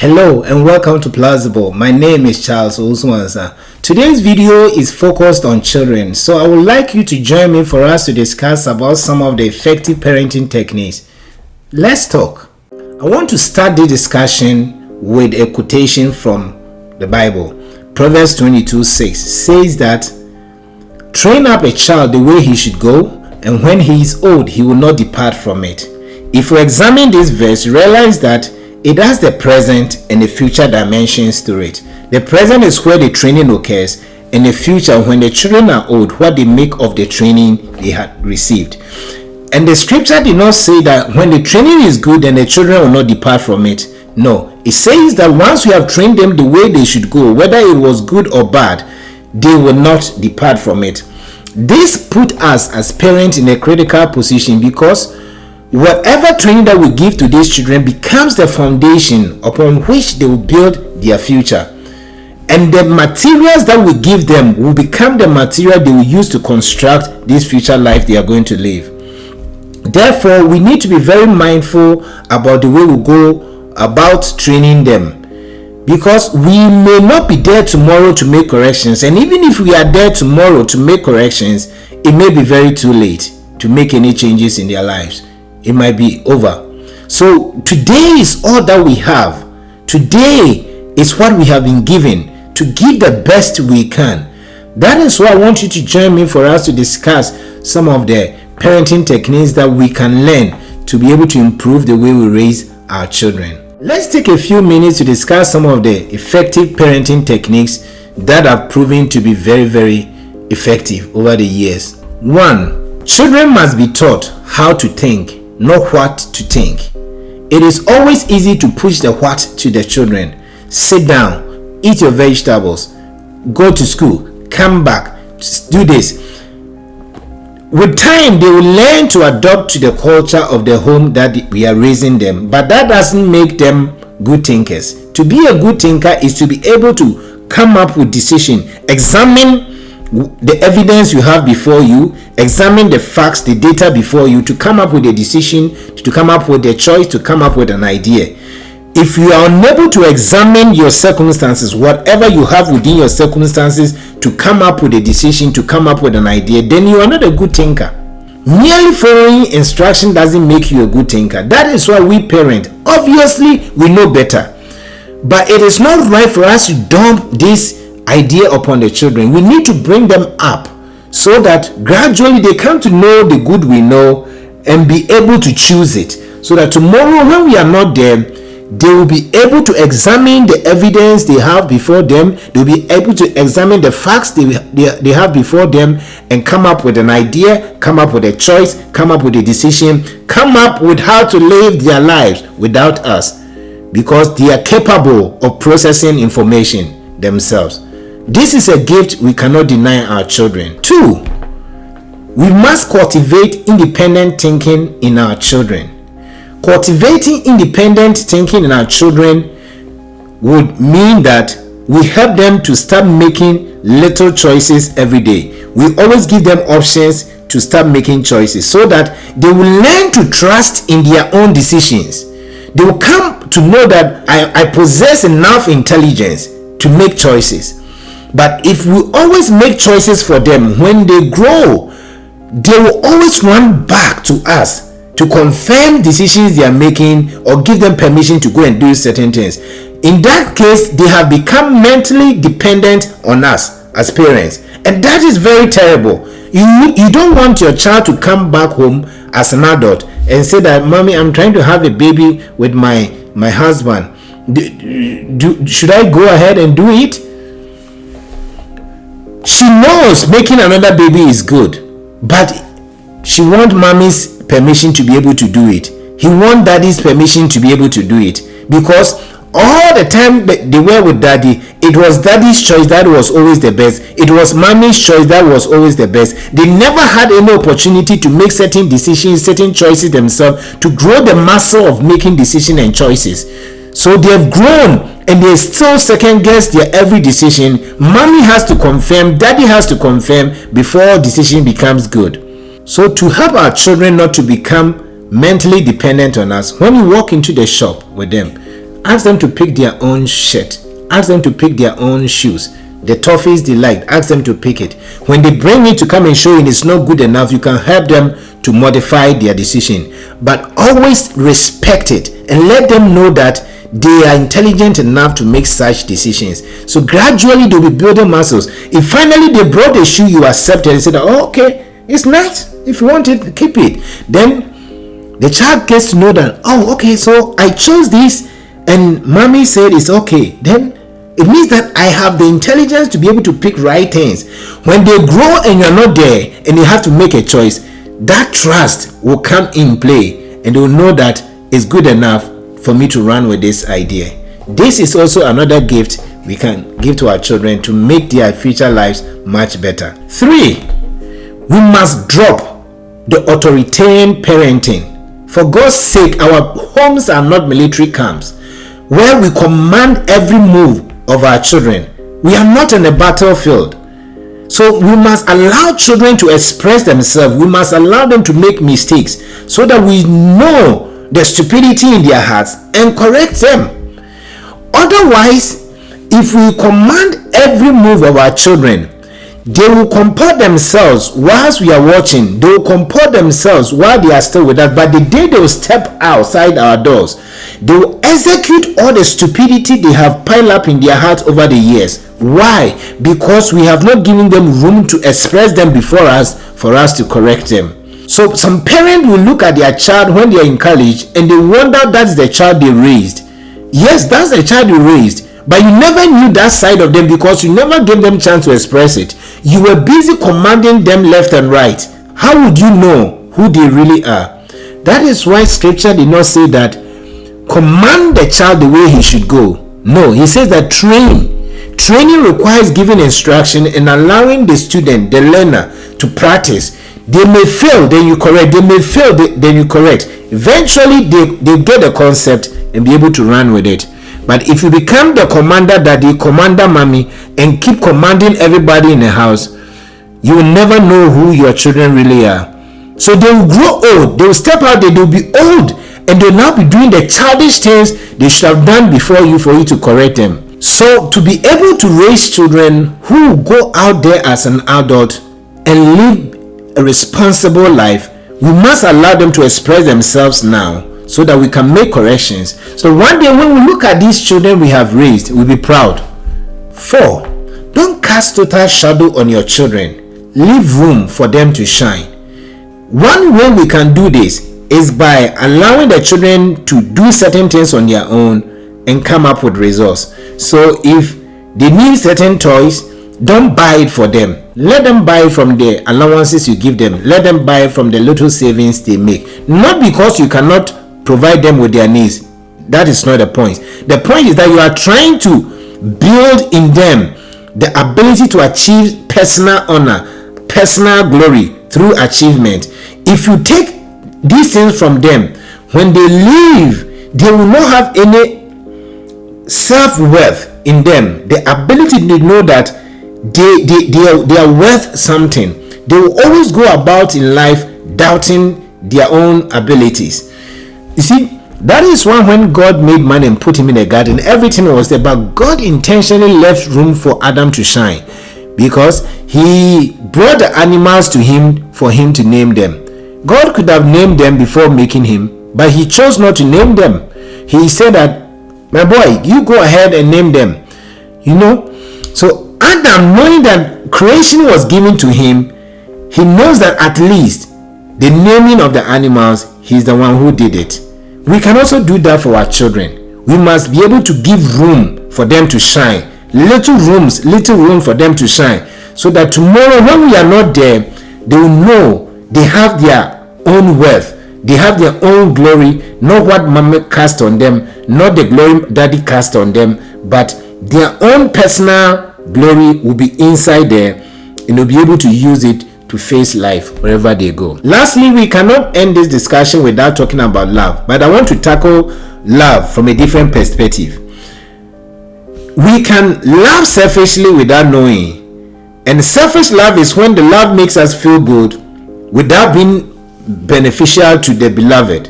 Hello and welcome to Plausible. My name is Charles Oswanza. Today's video is focused on children, so I would like you to join me for us to discuss about some of the effective parenting techniques. Let's talk. I want to start the discussion with a quotation from the Bible. Proverbs 22:6 says that, "Train up a child the way he should go, and when he is old, he will not depart from it." If we examine this verse, realize that it has the present and the future dimensions to it. The present is where the training occurs, and the future, when the children are old, what they make of the training they had received. And the scripture did not say that when the training is good, then the children will not depart from it. No, it says that once you have trained them the way they should go, whether it was good or bad, they will not depart from it. This put us as parents in a critical position, because whatever training that we give to these children becomes the foundation upon which they will build their future. And the materials that we give them will become the material they will use to construct this future life they are going to live. Therefore, we need to be very mindful about the way we go about training them, because we may not be there tomorrow to make corrections. And even if we are there tomorrow to make corrections, it may be very too late to make any changes in their lives. It might be over. So today is all that we have. Today is what we have been given to give the best we can. That is why I want you to join me for us to discuss some of the parenting techniques that we can learn to be able to improve the way we raise our children. Let's take a few minutes to discuss some of the effective parenting techniques that have proven to be very, very effective over the years. 1. Children must be taught how to think, not what to think. It is always easy to push the what to the children. Sit down, eat your vegetables, go to school, come back, do this. With time, they will learn to adopt to the culture of the home that we are raising them, but that doesn't make them good thinkers. To be a good thinker is to be able to come up with decision, examine the evidence you have before you, examine the facts, the data before you, to come up with a decision, to come up with a choice, to come up with an idea. If you are unable to examine your circumstances, whatever you have within your circumstances, to come up with a decision, to come up with an idea, then you are not a good thinker. Merely following instruction doesn't make you a good thinker. That is why we parent, obviously we know better, but it is not right for us to dump this idea upon the children. We need to bring them up so that gradually they come to know the good we know and be able to choose it, so that tomorrow when we are not there, they will be able to examine the evidence they have before them. They'll be able to examine the facts they have before them and come up with an idea, come up with a choice, come up with a decision, come up with how to live their lives without us, because they are capable of processing information themselves. This is a gift we cannot deny our children. 2. We must cultivate independent thinking in our children. Cultivating independent thinking in our children would mean that we help them to start making little choices every day. We always give them options to start making choices, so that they will learn to trust in their own decisions. They will come to know that I possess enough intelligence to make choices. But if we always make choices for them, when they grow, they will always run back to us to confirm decisions they are making or give them permission to go and do certain things. In that case, they have become mentally dependent on us as parents, and that is very terrible. You don't want your child to come back home as an adult and say that, "Mommy, I'm trying to have a baby with my husband. Should I go ahead and do it?" She knows making another baby is good, but she wants mommy's permission to be able to do it. He wants daddy's permission to be able to do it, because all the time they were with daddy, it was daddy's choice that was always the best. It was mommy's choice that was always the best. They never had any opportunity to make certain decisions, certain choices themselves, to grow the muscle of making decisions and choices. So they have grown and they still second guess their every decision. Mommy has to confirm, daddy has to confirm before decision becomes good. So to help our children not to become mentally dependent on us, when we walk into the shop with them, Ask them to pick their own shirt. Ask them to pick their own shoes. The toffees they like, ask them to pick it. When they bring it to come and show you it's not good enough, you can help them to modify their decision. But always respect it and let them know that they are intelligent enough to make such decisions. So gradually they'll be building muscles. If finally they brought a shoe you accepted and said, oh, okay, it's nice. If you want it, keep it. Then the child gets to know that, oh, okay, so I chose this and mommy said it's okay. Then it means that I have the intelligence to be able to pick right things. When they grow and you're not there and you have to make a choice, that trust will come in play and they will know that it's good enough for me to run with this idea. This is also another gift we can give to our children to make their future lives much better. 3, we must drop the authoritarian parenting. For God's sake, our homes are not military camps where we command every move of our children. We are not in a battlefield. So we must allow children to express themselves. We must allow them to make mistakes so that we know the stupidity in their hearts and correct them. Otherwise, if we command every move of our children, they will comport themselves whilst we are watching. They will comport themselves while they are still with us. But the day they will step outside our doors, they will execute all the stupidity they have piled up in their hearts over the years. Why? Because we have not given them room to express them before us for us to correct them. So some parents will look at their child when they are in college and they wonder that's the child they raised. Yes, that's the child you raised, but you never knew that side of them because you never gave them chance to express it. You were busy commanding them left and right. How would you know who they really are? That is why scripture did not say that command the child the way he should go. No, he says that training requires giving instruction and allowing the student, the learner, to practice. They may fail, then you correct. They may fail, then you correct. Eventually they get the concept and be able to run with it. But if you become the commander daddy, commander mommy, and keep commanding everybody in the house, you will never know who your children really are. So they will grow old. They will step out there. They will be old. And they will now be doing the childish things they should have done before you for you to correct them. So to be able to raise children who go out there as an adult and live a responsible life, we must allow them to express themselves now so that we can make corrections. So one day when we look at these children we have raised, we'll be proud. 4, don't cast total shadow on your children. Leave room for them to shine. One way we can do this is by allowing the children to do certain things on their own and come up with results. So if they need certain toys, don't buy it for them. Let them buy from the allowances you give them. Let them buy from the little savings they make. Not because you cannot provide them with their needs. That is not the point. The point is that you are trying to build in them the ability to achieve personal honor, personal glory through achievement. If you take these things from them, when they leave, they will not have any self-worth in them, the ability to know that they are worth something. They will always go about in life doubting their own abilities. You see, that is why when God made man and put him in a garden, everything was there, but God intentionally left room for Adam to shine because he brought the animals to him for him to name them. God could have named them before making him, but he chose not to name them. He said that, my boy, you go ahead and name them. So Adam, knowing that creation was given to him, he knows that at least the naming of the animals, he's the one who did it. We can also do that for our children. We must be able to give room for them to shine. Little room for them to shine. So that tomorrow when we are not there, they will know they have their own worth. They have their own glory, not what mama cast on them, not the glory daddy cast on them, but their own personal glory will be inside there and they'll be able to use it to face life wherever they go. Lastly, we cannot end this discussion without talking about love, but I want to tackle love from a different perspective. We can love selfishly without knowing, and selfish love is when the love makes us feel good without being beneficial to the beloved.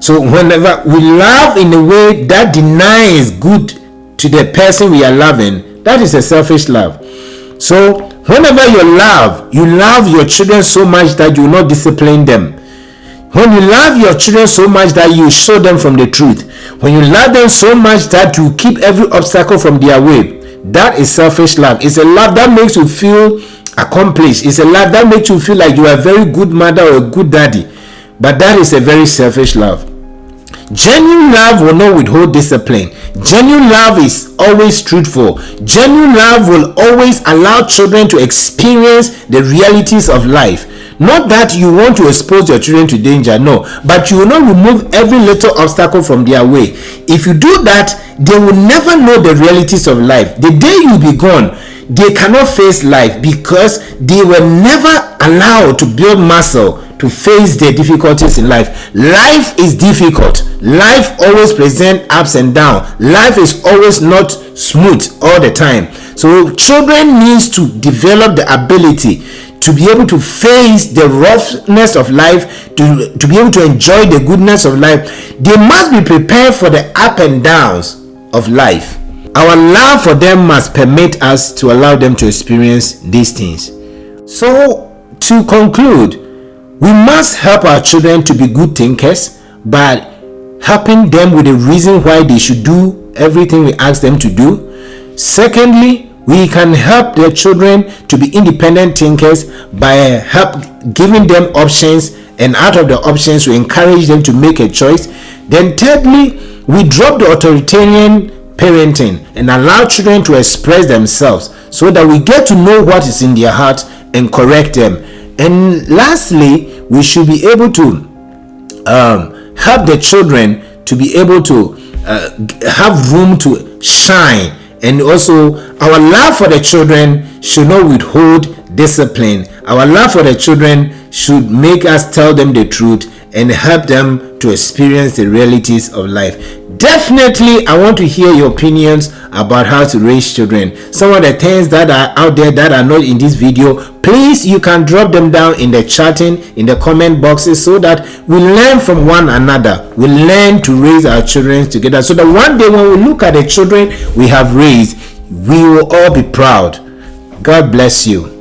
So whenever we love in a way that denies good to the person we are loving, that is a selfish love. So whenever you love your children so much that you will not discipline them. When you love your children so much that you show them from the truth. When you love them so much that you keep every obstacle from their way. That is selfish love. It's a love that makes you feel accomplished. It's a love that makes you feel like you are a very good mother or a good daddy. But that is a very selfish love. Genuine love will not withhold discipline. Genuine love is always truthful. Genuine love will always allow children to experience the realities of life. Not that you want to expose your children to danger, no, but you will not remove every little obstacle from their way. If you do that, they will never know the realities of life. The day you be gone, they cannot face life because they were never allowed to build muscle to face the difficulties in life. Life is difficult. Life always presents ups and downs. Life is always not smooth all the time. So children need to develop the ability to be able to face the roughness of life, to be able to enjoy the goodness of life. They must be prepared for the up and downs of life. Our love for them must permit us to allow them to experience these things. So to conclude, we must help our children to be good thinkers by helping them with the reason why they should do everything we ask them to do. Secondly, we can help their children to be independent thinkers by giving them options, and out of the options we encourage them to make a choice. Then thirdly, we drop the authoritarian parenting and allow children to express themselves so that we get to know what is in their heart and correct them. And lastly, we should be able to help the children to be able to have room to shine. And also, our love for the children should not withhold discipline. Our love for the children should make us tell them the truth and help them to experience the realities of life. Definitely, I want to hear your opinions about how to raise children. Some of the things that are out there that are not in this video, please, you can drop them down in the chatting, in the comment boxes, so that we learn from one another. We learn to raise our children together, so that one day when we look at the children we have raised, we will all be proud. God bless you.